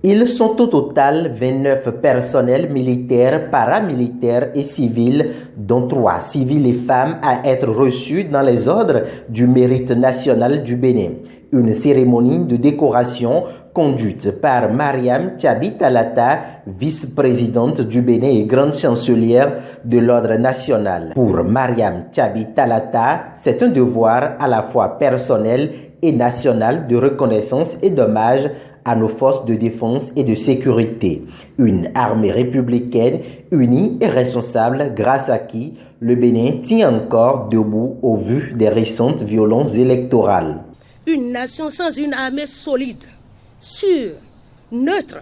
Ils sont au total 29 personnels militaires, paramilitaires et civils, dont 3 civils et femmes à être reçus dans les ordres du mérite national du Bénin. Une cérémonie de décoration conduite par Mariam Thiaby Talata, vice-présidente du Bénin et grande chancelière de l'ordre national. Pour Mariam Thiaby Talata, c'est un devoir à la fois personnel et national de reconnaissance et d'hommage à nos forces de défense et de sécurité. Une armée républicaine unie et responsable grâce à qui le Bénin tient encore debout au vu des récentes violences électorales. Une nation sans une armée solide, sûre, neutre,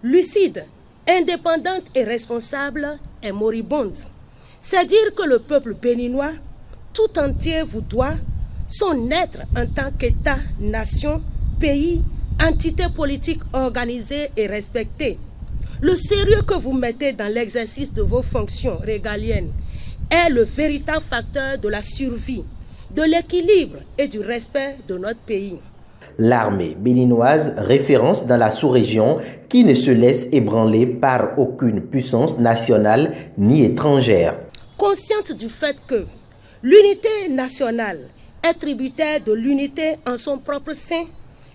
lucide, indépendante et responsable est moribonde. C'est dire que le peuple béninois tout entier vous doit son être en tant qu'État, nation, pays, entité politique organisée et respectée. Le sérieux que vous mettez dans l'exercice de vos fonctions régaliennes est le véritable facteur de la survie, de l'équilibre et du respect de notre pays. L'armée béninoise, référence dans la sous-région, qui ne se laisse ébranler par aucune puissance nationale ni étrangère. Consciente du fait que l'unité nationale est tributaire de l'unité en son propre sein,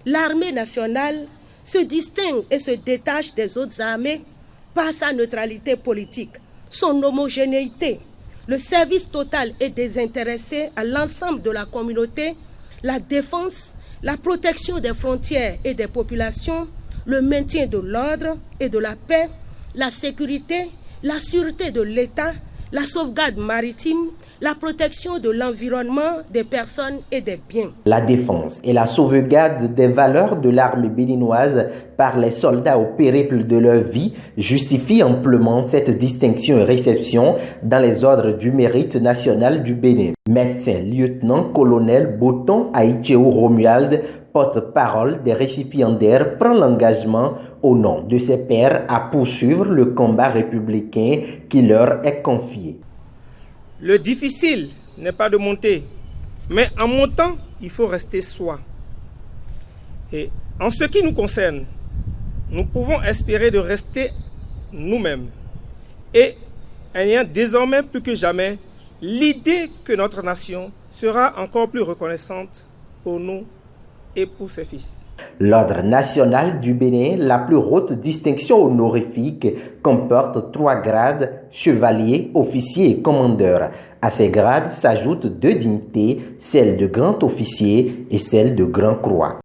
l'armée nationale se distingue et se détache des autres armées par sa neutralité politique, son homogénéité, le service total et désintéressé à l'ensemble de la communauté, la défense, la protection des frontières et des populations, le maintien de l'ordre et de la paix, la sécurité, la sûreté de l'État, la sauvegarde maritime, la protection de l'environnement, des personnes et des biens. La défense et la sauvegarde des valeurs de l'armée béninoise par les soldats au périple de leur vie justifient amplement cette distinction et réception dans les ordres du mérite national du Bénin. Médecin lieutenant-colonel Boton Aïtchéou Romuald, porte-parole des récipiendaires, prend l'engagement au nom de ses pairs à poursuivre le combat républicain qui leur est confié. Le difficile n'est pas de monter, mais en montant, il faut rester soi. Et en ce qui nous concerne, nous pouvons espérer de rester nous-mêmes. Et ayant désormais plus que jamais l'idée que notre nation sera encore plus reconnaissante pour nous et pour ses fils. L'ordre national du Bénin, la plus haute distinction honorifique, comporte 3 grades, chevalier, officier et commandeur. À ces grades s'ajoutent 2 dignités, celle de grand officier et celle de grand croix.